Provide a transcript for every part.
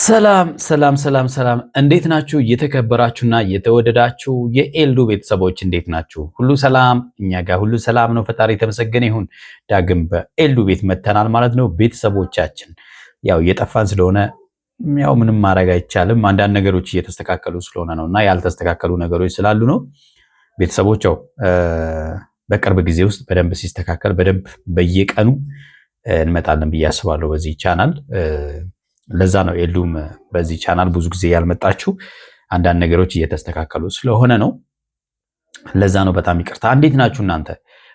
ሰላም ሰላም ሰላም ሰላም፣ እንዴት ናችሁ? የተከበራችሁና የተወደዳችሁ የኤልዱ ቤተሰቦች እንዴት ናችሁ? ሁሉ ሰላም? እኛ ጋር ሁሉ ሰላም ነው። ፈጣሪ የተመሰገነ ይሁን። ዳግም በኤልዱ ቤት መተናል ማለት ነው። ቤተሰቦቻችን ያው እየጠፋን ስለሆነ ያው ምንም ማድረግ አይቻልም። አንዳንድ ነገሮች እየተስተካከሉ ስለሆነ ነው እና ያልተስተካከሉ ነገሮች ስላሉ ነው። ቤተሰቦች ያው በቅርብ ጊዜ ውስጥ በደንብ ሲስተካከል በደንብ በየቀኑ እንመጣለን ብዬ አስባለሁ በዚህ ቻናል። ለዛ ነው ኤልዱም በዚህ ቻናል ብዙ ጊዜ ያልመጣችሁ አንዳንድ ነገሮች እየተስተካከሉ ስለሆነ ነው። ለዛ ነው። በጣም ይቅርታ። እንዴት ናችሁ እናንተ?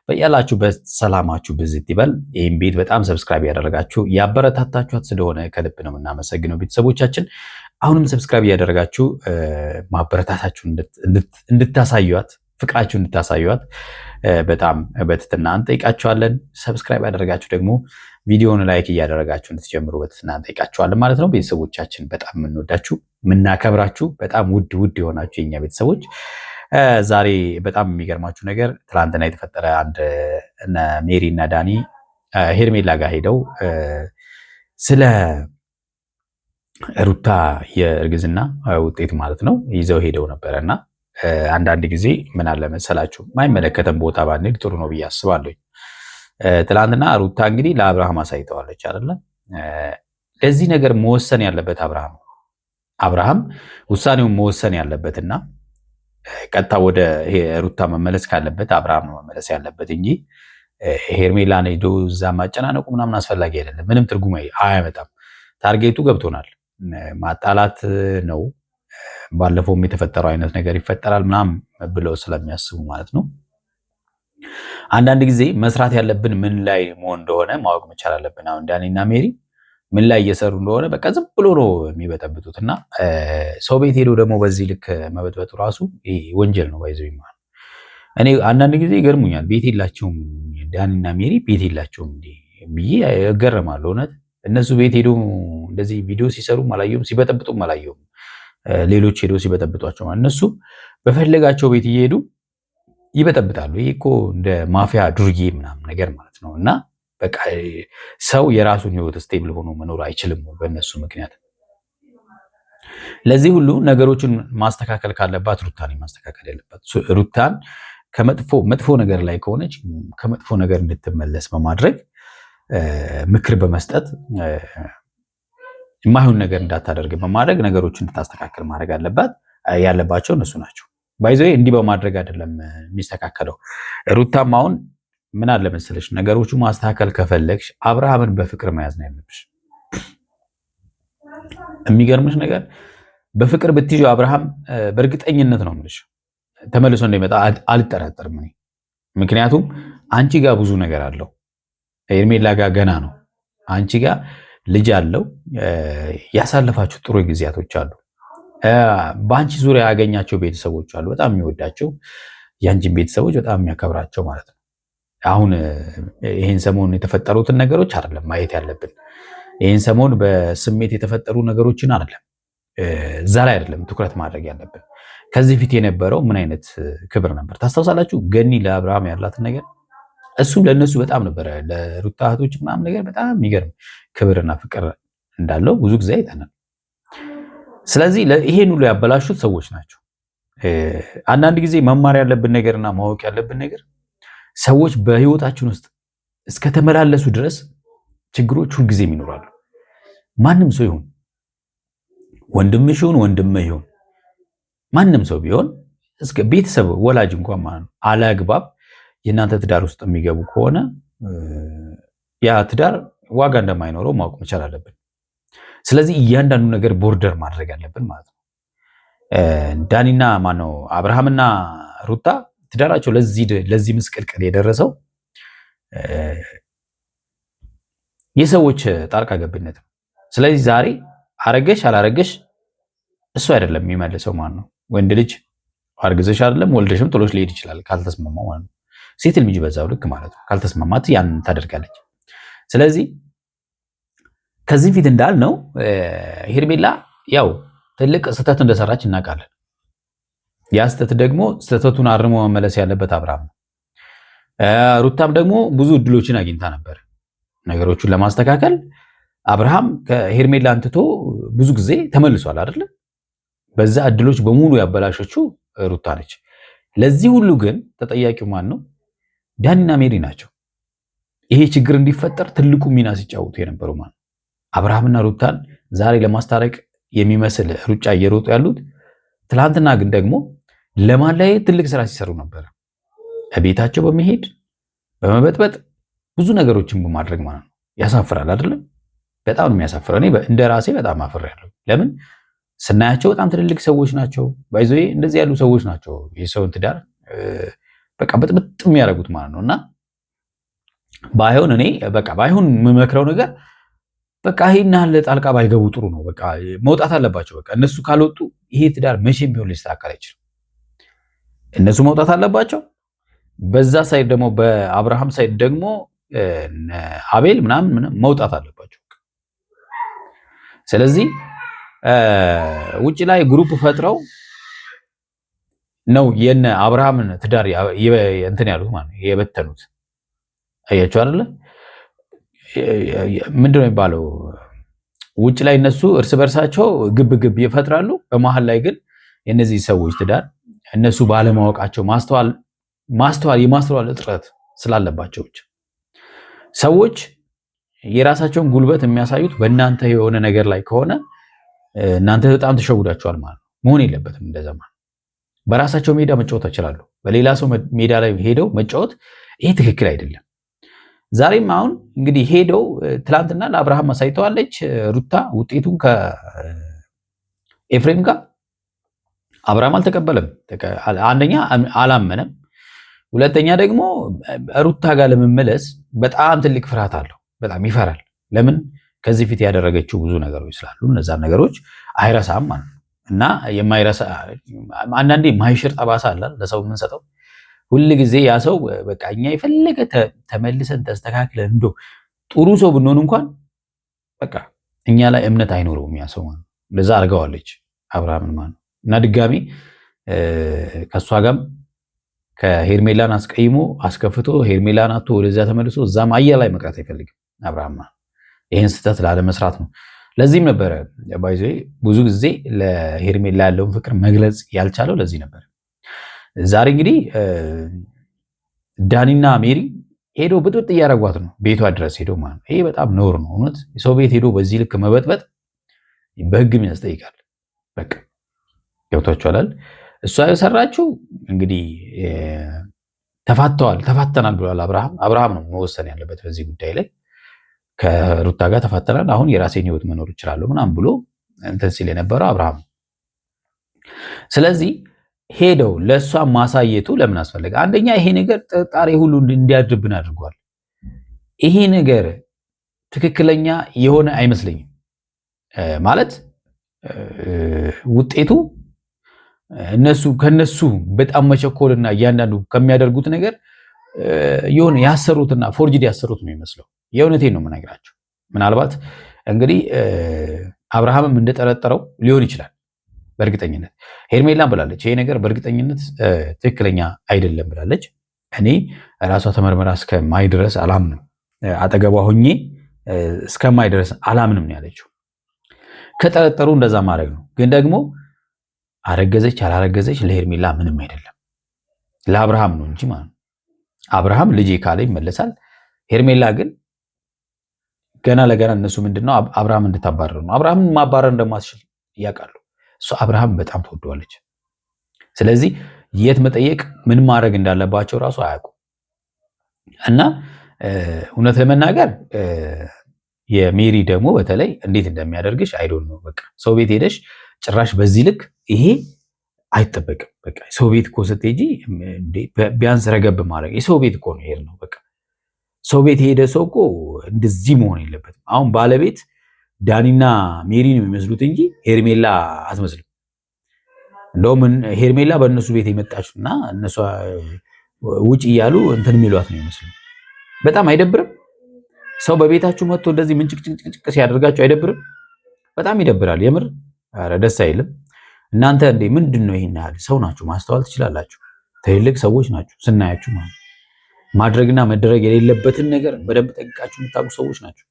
በያላችሁበት ሰላማችሁ ብዝት ይበል። ይህም ቤት በጣም ሰብስክራይብ ያደረጋችሁ ያበረታታችኋት ስለሆነ ከልብ ነው የምናመሰግነው ቤተሰቦቻችን። አሁንም ሰብስክራይብ ያደረጋችሁ ማበረታታችሁን እንድታሳዩት ፍቅራችሁ እንድታሳዩት በጣም በትህትና እንጠይቃችኋለን። ሰብስክራይብ ያደረጋችሁ ደግሞ ቪዲዮውን ላይክ እያደረጋችሁ እንድትጀምሩ በትህትና እንጠይቃችኋለን ማለት ነው። ቤተሰቦቻችን በጣም የምንወዳችሁ የምናከብራችሁ በጣም ውድ የሆናችሁ የኛ ቤተሰቦች፣ ዛሬ በጣም የሚገርማችሁ ነገር ትናንትና የተፈጠረ አንድ እነ ሜሪ እና ዳኒ ሄርሜላ ጋር ሄደው ስለ ሩታ የእርግዝና ውጤት ማለት ነው ይዘው ሄደው ነበረና አንዳንድ ጊዜ ምን አለ መሰላችሁ ማይመለከተን ቦታ ባንሄድ ጥሩ ነው ብዬ አስባለሁ። ትላንትና ሩታ እንግዲህ ለአብርሃም አሳይተዋለች አይደለ? ለዚህ ነገር መወሰን ያለበት አብርሃም ውሳኔውን መወሰን ያለበትና ቀጥታ ወደ ሩታ መመለስ ካለበት አብርሃም ነው መመለስ ያለበት እንጂ ሄርሜላን ሄዶ እዛ ማጨናነቁ ምናምን አስፈላጊ አይደለም። ምንም ትርጉም አያመጣም። ታርጌቱ ገብቶናል። ማጣላት ነው። ባለፈውም የተፈጠረው አይነት ነገር ይፈጠራል ምናምን ብለው ስለሚያስቡ ማለት ነው። አንዳንድ ጊዜ መስራት ያለብን ምን ላይ መሆን እንደሆነ ማወቅ መቻል አለብን። አሁን ዳኒና ሜሪ ምን ላይ እየሰሩ እንደሆነ በቃ ዝም ብሎ ነው የሚበጠብጡት እና ሰው ቤት ሄዶ ደግሞ በዚህ ልክ መበጥበጡ ራሱ ወንጀል ነው። ባይዘው ይማል። እኔ አንዳንድ ጊዜ ይገርሙኛል። ቤት የላቸውም ዳኒና ሜሪ ቤት የላቸውም ብዬ እገረማለሁ። እውነት እነሱ ቤት ሄዶ እንደዚህ ቪዲዮ ሲሰሩም አላየሁም፣ ሲበጠብጡም አላየሁም። ሌሎች ሄዶ ሲበጠብጧቸው እነሱ በፈለጋቸው ቤት እየሄዱ ይበጠብጣሉ። ይሄ እኮ እንደ ማፊያ ዱርዬ ምናምን ነገር ማለት ነው። እና በቃ ሰው የራሱን ህይወት ስቴብል ሆኖ መኖር አይችልም በእነሱ ምክንያት። ለዚህ ሁሉ ነገሮችን ማስተካከል ካለባት ሩታን ማስተካከል ያለባት ሩታን መጥፎ ነገር ላይ ከሆነች ከመጥፎ ነገር እንድትመለስ በማድረግ ምክር በመስጠት የማይሆን ነገር እንዳታደርግ በማድረግ ነገሮችን እንድታስተካከል ማድረግ ያለባቸው እነሱ ናቸው። ባይዘው እንዲህ በማድረግ አይደለም የሚስተካከለው። ሩታም አሁን ምን አለ መሰለሽ ነገሮቹ ማስተካከል ከፈለግሽ አብርሃምን በፍቅር መያዝ ነው ያለብሽ። የሚገርምሽ ነገር በፍቅር ብትይዥው አብርሃም በእርግጠኝነት ነው የምልሽ ተመልሶ እንደሚመጣ አልጠራጠርም እኔ። ምክንያቱም አንቺ ጋር ብዙ ነገር አለው፣ ሄርሜላ ጋር ገና ነው። አንቺ ጋር ልጅ አለው፣ ያሳለፋችሁ ጥሩ ጊዜያቶች አሉ። በአንቺ ዙሪያ ያገኛቸው ቤተሰቦች አሉ፣ በጣም የሚወዳቸው የአንቺን ቤተሰቦች በጣም የሚያከብራቸው ማለት ነው። አሁን ይህን ሰሞን የተፈጠሩትን ነገሮች አይደለም ማየት ያለብን። ይህን ሰሞን በስሜት የተፈጠሩ ነገሮችን አይደለም፣ እዛ ላይ አይደለም ትኩረት ማድረግ ያለብን። ከዚህ ፊት የነበረው ምን አይነት ክብር ነበር ታስታውሳላችሁ? ገኒ ለአብርሃም ያላትን ነገር እሱ ለእነሱ በጣም ነበረ፣ ለሩታ እህቶች ምናምን ነገር በጣም የሚገርም ክብርና ፍቅር እንዳለው ብዙ ጊዜ አይተናል። ስለዚህ ይሄን ሁሉ ያበላሹት ሰዎች ናቸው። አንዳንድ ጊዜ መማር ያለብን ነገርና ማወቅ ያለብን ነገር ሰዎች በህይወታችን ውስጥ እስከተመላለሱ ድረስ ችግሮች ሁልጊዜም ይኖራሉ። ማንም ሰው ይሁን ወንድምሽ ይሁን ወንድምህ ይሁን ማንም ሰው ቢሆን እስከ ቤተሰብ ወላጅ እንኳን ማለት ነው አላግባብ የእናንተ ትዳር ውስጥ የሚገቡ ከሆነ ያ ትዳር ዋጋ እንደማይኖረው ማወቅ መቻል አለብን። ስለዚህ እያንዳንዱ ነገር ቦርደር ማድረግ አለብን ማለት ነው። ዳኒና ማነው አብርሃምና ሩታ ትዳራቸው ለዚህ ምስቅልቅል የደረሰው የሰዎች ጣልቃ ገብነት ነው። ስለዚህ ዛሬ አረገሽ አላረገሽ እሱ አይደለም የሚመልሰው ማለት ነው። ወንድ ልጅ አርግዘሽ አይደለም ወልደሽም ጥሎሽ ሊሄድ ይችላል ካልተስማማው ማለት ነው። ሴት ልጅ በዛው ልክ ማለት ነው። ካልተስማማት ያን ታደርጋለች። ስለዚህ ከዚህ ፊት እንዳልነው ሄርሜላ ያው ትልቅ ስህተት እንደሰራች እናውቃለን። ያ ስህተት ደግሞ ስህተቱን አርሞ መመለስ ያለበት አብርሃም ነው። ሩታም ደግሞ ብዙ እድሎችን አግኝታ ነበር ነገሮቹን ለማስተካከል። አብርሃም ከሄርሜላን ትቶ ብዙ ጊዜ ተመልሷል አይደለ? በዛ እድሎች በሙሉ ያበላሸችው ሩታ ነች። ለዚህ ሁሉ ግን ተጠያቂው ማን ነው? ዳኒና ሜሪ ናቸው። ይሄ ችግር እንዲፈጠር ትልቁ ሚና ሲጫወቱ የነበረው ማን ነው? አብርሃምና ሩታን ዛሬ ለማስታረቅ የሚመስል ሩጫ እየሮጡ ያሉት፣ ትላንትና ግን ደግሞ ለማለያየት ትልቅ ስራ ሲሰሩ ነበር። ቤታቸው በመሄድ በመበጥበጥ ብዙ ነገሮችን በማድረግ ማለት ነው። ያሳፍራል አይደለም? በጣም ነው የሚያሳፍረው። እኔ እንደ ራሴ በጣም አፍሬያለሁ። ለምን ስናያቸው በጣም ትልልቅ ሰዎች ናቸው። ባይዞ እንደዚህ ያሉ ሰዎች ናቸው የሰውን ትዳር በቃ በጥብጥ የሚያደርጉት ማለት ነው። እና ባይሆን እኔ በቃ ባይሆን የምመክረው ነገር በቃ ይሄን ያህል ጣልቃ ባይገቡ ጥሩ ነው። በቃ መውጣት አለባቸው። በቃ እነሱ ካልወጡ ይሄ ትዳር መቼም ቢሆን ሊስተካከል አይችልም። እነሱ መውጣት አለባቸው። በዛ ሳይድ ደግሞ በአብርሃም ሳይድ ደግሞ አቤል ምናምን መውጣት አለባቸው። ስለዚህ ውጭ ላይ ግሩፕ ፈጥረው ነው የነ አብርሃምን ትዳር እንትን ያሉት ማለት ነው የበተኑት። አያችሁ አይደለ? ምንድነው የሚባለው? ውጭ ላይ እነሱ እርስ በርሳቸው ግብ ግብ ይፈጥራሉ። በመሃል ላይ ግን የነዚህ ሰዎች ትዳር እነሱ ባለማወቃቸው የማስተዋል እጥረት ስላለባቸው ብቻ ሰዎች የራሳቸውን ጉልበት የሚያሳዩት በእናንተ የሆነ ነገር ላይ ከሆነ እናንተ በጣም ተሸውዳችኋል ማለት ነው። መሆን የለበትም እንደዛ ማለት። በራሳቸው ሜዳ መጫወት ይችላሉ። በሌላ ሰው ሜዳ ላይ ሄደው መጫወት ይሄ ትክክል አይደለም። ዛሬም አሁን እንግዲህ ሄደው ትላንትና ለአብርሃም አሳይተዋለች ሩታ ውጤቱን ከኤፍሬም ጋር። አብርሃም አልተቀበለም። አንደኛ አላመነም፣ ሁለተኛ ደግሞ ሩታ ጋር ለመመለስ በጣም ትልቅ ፍርሃት አለው። በጣም ይፈራል። ለምን? ከዚህ ፊት ያደረገችው ብዙ ነገሮች ስላሉ እነዛን ነገሮች አይረሳም ማለት ነው። እና የማይረሳ አንዳንዴ የማይሽር ጠባሳ አለ ለሰው የምንሰጠው ሁል ጊዜ ያ ሰው በቃ እኛ የፈለገ ተመልሰን ተስተካክለን እንዶ ጥሩ ሰው ብንሆን እንኳን በቃ እኛ ላይ እምነት አይኖረውም ያ ሰው ማለት ነው። ለዛ አድርገዋለች አብርሃምን ማለት ነው። እና ድጋሚ ከሷ ጋርም ከሄርሜላን አስቀይሞ አስከፍቶ ሄርሜላን አቶ ወደዛ ተመልሶ እዛም አየር ላይ መቅረት አይፈልግም አብርሃም። ይህን ስህተት ላለመስራት ነው። ለዚህም ነበረ ባይዘ ብዙ ጊዜ ለሄርሜላ ያለውን ፍቅር መግለጽ ያልቻለው ለዚህ ነበር። ዛሬ እንግዲህ ዳኒና ሜሪ ሄዶ ብጥብጥ እያደረጓት ነው ቤቷ ድረስ ሄዶ ማለት ነው። ይሄ በጣም ነውር ነው እውነት። የሰው ቤት ሄዶ በዚህ ልክ መበጥበጥ በህግም ያስጠይቃል። በቃ ገብቷችኋል። እሷ የሰራችው እንግዲህ ተፋተናል ብሏል አብርሃም ነው መወሰን ያለበት በዚህ ጉዳይ ላይ። ከሩታ ጋር ተፋተናል፣ አሁን የራሴን ህይወት መኖር እችላለሁ ምናምን ብሎ እንትን ሲል የነበረው አብርሃም። ስለዚህ ሄደው ለእሷ ማሳየቱ ለምን አስፈለገ? አንደኛ ይሄ ነገር ጥርጣሬ ሁሉ እንዲያድርብን አድርጓል። ይሄ ነገር ትክክለኛ የሆነ አይመስለኝም ማለት ውጤቱ ከነሱ በጣም መቸኮልና እያንዳንዱ ከሚያደርጉት ነገር የሆነ ያሰሩትና ፎርጅድ ያሰሩት ነው የሚመስለው። የእውነቴን ነው የምነግራቸው። ምናልባት እንግዲህ አብርሃምም እንደጠረጠረው ሊሆን ይችላል። በእርግጠኝነት ሄርሜላን ብላለች ይሄ ነገር በእርግጠኝነት ትክክለኛ አይደለም ብላለች። እኔ ራሷ ተመርመራ እስከማይ ድረስ አላምንም፣ አጠገቧ ሆኜ እስከማይ ድረስ አላምንም ያለችው። ከጠረጠሩ እንደዛ ማድረግ ነው። ግን ደግሞ አረገዘች አላረገዘች ለሄርሜላ ምንም አይደለም፣ ለአብርሃም ነው እንጂ ማለት ነው። አብርሃም ልጄ ካለ ይመለሳል። ሄርሜላ ግን ገና ለገና እነሱ ምንድነው አብርሃም እንድታባረር ነው። አብርሃምን ማባረር እንደማትችል ያውቃሉ። እሱ አብርሃም በጣም ትወደዋለች። ስለዚህ የት መጠየቅ ምን ማድረግ እንዳለባቸው ራሱ አያውቁም። እና እውነት ለመናገር የሜሪ ደግሞ በተለይ እንዴት እንደሚያደርግሽ አይዶን ነው። በቃ ሰው ቤት ሄደሽ ጭራሽ በዚህ ልክ ይሄ አይጠበቅም። በቃ ሰው ቤት እኮ ስትሄጂ ቢያንስ ረገብ ማድረግ የሰው ቤት እኮ ነው ይሄድ ነው። በቃ ሰው ቤት የሄደ ሰው እኮ እንደዚህ መሆን የለበትም። አሁን ባለቤት ዳኒና ሜሪ ነው የሚመስሉት እንጂ ሄርሜላ አትመስልም። እንደውም ሄርሜላ በእነሱ ቤት የመጣች እና እነሱ ውጭ እያሉ እንትን የሚሏት ነው የሚመስሉ። በጣም አይደብርም? ሰው በቤታችሁ መጥቶ እንደዚህ ምንጭቅጭቅጭቅ ሲያደርጋችሁ አይደብርም? በጣም ይደብራል የምር። ኧረ ደስ አይልም። እናንተ እንዴ ምንድን ነው ይሄን ያህል ሰው ናችሁ፣ ማስተዋል ትችላላችሁ። ትልልቅ ሰዎች ናችሁ ስናያችሁ ማለት ማድረግና መደረግ የሌለበትን ነገር በደንብ ጠንቅቃችሁ የምታውቁ ሰዎች ናቸው።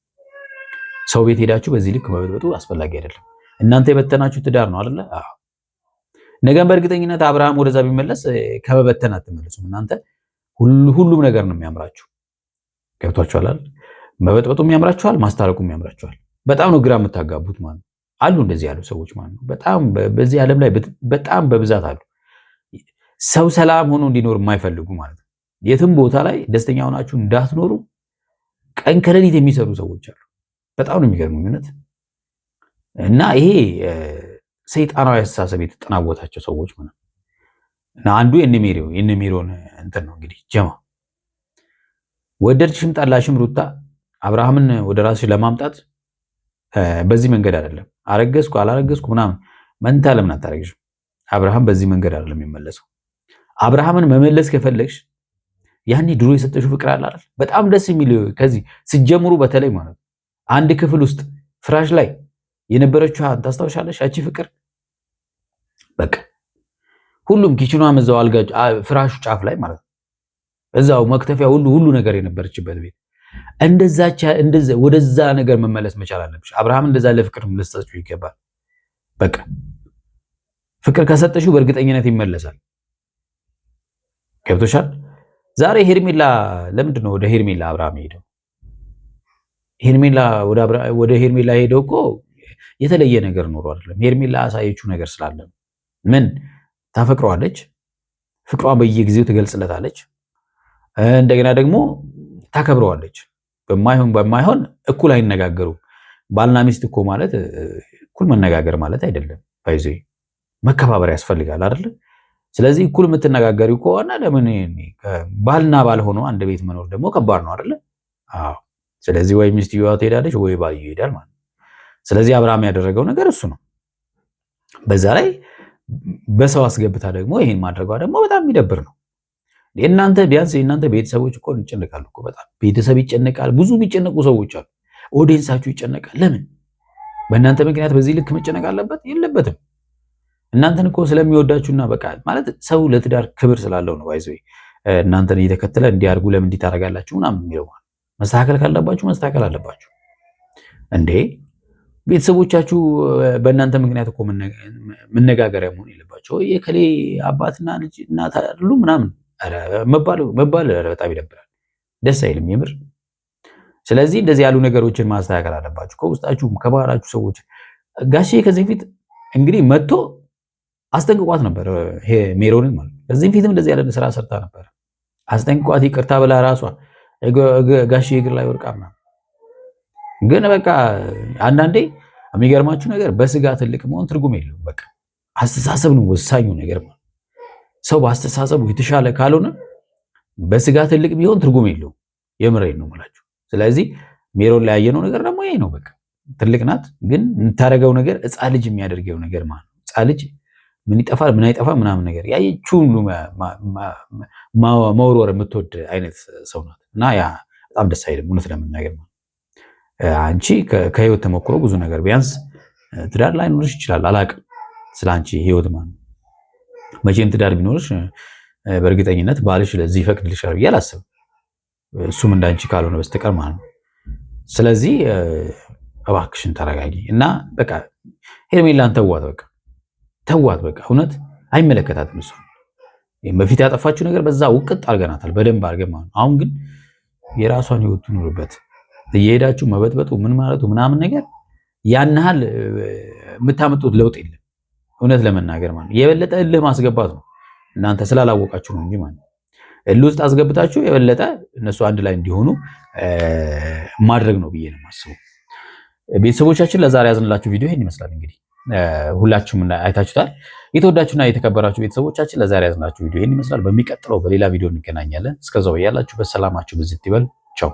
ሰው ቤት ሄዳችሁ በዚህ ልክ መበጥበጡ አስፈላጊ አይደለም። እናንተ የበተናችሁ ትዳር ነው አይደለ? ነገም በእርግጠኝነት አብርሃም ወደዛ ቢመለስ ከመበተን አትመለሱም። እናንተ ሁሉም ነገር ነው የሚያምራችሁ። ገብቷችኋል አይደል? መበጥበጡም ያምራችኋል፣ ማስታረቁም ያምራችኋል። በጣም ነው ግራ የምታጋቡት ማለት ነው። አሉ እንደዚህ ያሉ ሰዎች ማለት ነው። በጣም በዚህ ዓለም ላይ በጣም በብዛት አሉ። ሰው ሰላም ሆኖ እንዲኖር የማይፈልጉ ማለት ነው። የትም ቦታ ላይ ደስተኛ ሆናችሁ እንዳትኖሩ ቀን ከሌሊት የሚሰሩ ሰዎች አሉ። በጣም ነው የሚገርሙት እና ይሄ ሰይጣናዊ አስተሳሰብ የተጠናወታቸው ሰዎች ማለት ነው። እና አንዱ የነሜሮን እንትን ነው እንግዲህ ጀማ ወደድሽም ጠላሽም ሩታ አብርሃምን ወደ ራስሽ ለማምጣት በዚህ መንገድ አይደለም። አረገዝኩ አላረገዝኩ ምናምን መንታ ለምን አታረግሽም? አብርሃም በዚህ መንገድ አይደለም የሚመለሰው። አብርሃምን መመለስ ከፈለግሽ ያኔ ድሮ የሰጠሽው ፍቅር አለ አይደል? በጣም ደስ የሚል ከዚህ ሲጀምሩ በተለይ ማለት አንድ ክፍል ውስጥ ፍራሽ ላይ የነበረችው ታስታውሻለሽ? ያቺ ፍቅር በቃ ሁሉም ኪችኗ መዛው አልጋ ፍራሹ ጫፍ ላይ ማለት ነው። እዛው መክተፊያ ሁሉ ነገር የነበረችበት ቤት እንደዛ ወደዛ ነገር መመለስ መቻል አለብሽ። አብርሃም እንደዛ ለፍቅር ልትሰጪው ይገባል። በቃ ፍቅር ከሰጠሽው በእርግጠኝነት ይመለሳል። ገብቶሻል? ዛሬ ሄርሜላ ለምንድን ነው ወደ ሄርሜላ አብርሃም ሄደው? ሄርሜላ ወደ ሄርሜላ ሄደው እኮ የተለየ ነገር ኖሮ አይደለም። ሄርሜላ አሳየችው ነገር ስላለ ምን ታፈቅረዋለች፣ ፍቅሯን በየጊዜው ትገልጽለታለች። እንደገና ደግሞ ታከብረዋለች። በማይሆን እኩል አይነጋገሩም። ባልና ሚስት እኮ ማለት እኩል መነጋገር ማለት አይደለም። ባይዘ መከባበር ያስፈልጋል አይደል? ስለዚህ እኩል የምትነጋገሪው ከሆነ ለምን ባልና ባል ሆኖ አንድ ቤት መኖር ደግሞ ከባድ ነው አይደል? አዎ። ስለዚህ ወይ ሚስትየዋ ትሄዳለች ወይ ባልየው ይሄዳል ማለት ነው። ስለዚህ አብርሃም ያደረገው ነገር እሱ ነው። በዛ ላይ በሰው አስገብታ ደግሞ ይሄን ማድረጓ ደግሞ በጣም የሚደብር ነው። የእናንተ ቢያንስ የእናንተ ቤተሰቦች እኮ ይጨነቃሉ እኮ በጣም ቤተሰብ ይጨነቃል። ብዙ የሚጨነቁ ሰዎች አሉ። ኦዲየንሳችሁ ይጨነቃል። ለምን በእናንተ ምክንያት በዚህ ልክ መጨነቅ አለበት? የለበትም። እናንተን እኮ ስለሚወዳችሁና በቃ ማለት ሰው ለትዳር ክብር ስላለው ነው። ባይዘ እናንተን እየተከተለ እንዲያርጉ ለምን እንዲታረጋላችሁ ምናምን የሚለው መስተካከል ካለባችሁ መስተካከል አለባችሁ እንዴ። ቤተሰቦቻችሁ በእናንተ ምክንያት እኮ መነጋገሪያ መሆን የለባቸው። የከሌ አባትና ልጅ እናት አይደሉ ምናምን መባል በጣም ይደብራል፣ ደስ አይልም የምር። ስለዚህ እንደዚህ ያሉ ነገሮችን ማስተካከል አለባችሁ ከውስጣችሁ ከባህራችሁ ሰዎች። ጋሼ ከዚህ ፊት እንግዲህ መጥቶ አስጠንቅቋት ነበር ሜሮንን ማለት ነው። ከዚህ ፊትም እንደዚህ ያለ ስራ ሰርታ ነበር። አስጠንቅቋት ይቅርታ ብላ ራሷ ጋሼ እግር ላይ ወርቃ ምናምን። ግን በቃ አንዳንዴ የሚገርማችሁ ነገር በስጋ ትልቅ መሆን ትርጉም የለውም። በቃ አስተሳሰብ ነው ወሳኙ ነገር ማለት። ሰው በአስተሳሰቡ የተሻለ ካልሆነ በስጋ ትልቅ ቢሆን ትርጉም የለውም። የምሬን ነው የምላችሁ። ስለዚህ ሜሮን ላይ ያየነው ነገር ደግሞ ይሄ ነው። በቃ ትልቅ ናት፣ ግን የምታደርገው ነገር ሕፃን ልጅ የሚያደርገው ነገር ማለት ነው። ሕፃን ልጅ ምን ይጠፋል ምን አይጠፋም ምናምን ነገር ያየችው ሁሉ መወርወር የምትወድ አይነት ሰው ናት። እና ያ በጣም ደስ አይልም እውነት ለመናገር ማለት። አንቺ ከህይወት ተሞክሮ ብዙ ነገር ቢያንስ ትዳር ላይ ኖርሽ ይችላል፣ አላቅም ስለ አንቺ ህይወት ማለት ነው። መቼም ትዳር ቢኖርሽ በእርግጠኝነት ባልሽ ለዚህ ይፈቅድልሻል ብዬ አላስብም፣ እሱም እንዳንቺ ካልሆነ በስተቀር ማለት ነው። ስለዚህ እባክሽን ተረጋጊ እና በቃ ሄርሜላን ተዋት፣ በቃ ተዋት፣ በቃ እውነት አይመለከታትም እሷ። በፊት ያጠፋችው ነገር በዛ ውቅጥ አድርገናታል በደንብ አድርገን ማለት ነው። አሁን ግን የራሷን ህይወት ትኑርበት። እየሄዳችሁ መበጥበጡ ምን ማለቱ ምናምን ነገር ያን ያህል የምታመጡት ለውጥ የለም እውነት ለመናገር ማለት ነው። የበለጠ እልህ ማስገባት ነው እናንተ ስላላወቃችሁ ነው እንጂ ማለት ነው። እልህ ውስጥ አስገብታችሁ የበለጠ እነሱ አንድ ላይ እንዲሆኑ ማድረግ ነው ብዬ ነው የማስበው። ቤተሰቦቻችን ለዛሬ ያዝንላችሁ ቪዲዮ ይሄን ይመስላል። እንግዲህ ሁላችሁም አይታችሁታል። የተወዳችሁና የተከበራችሁ ቤተሰቦቻችን ለዛሬ ያዝንላችሁ ቪዲዮ ይሄን ይመስላል። በሚቀጥለው በሌላ ቪዲዮ እንገናኛለን። እስከዛው ያላችሁበት ሰላማችሁ ብዝት ይበል። ቻው።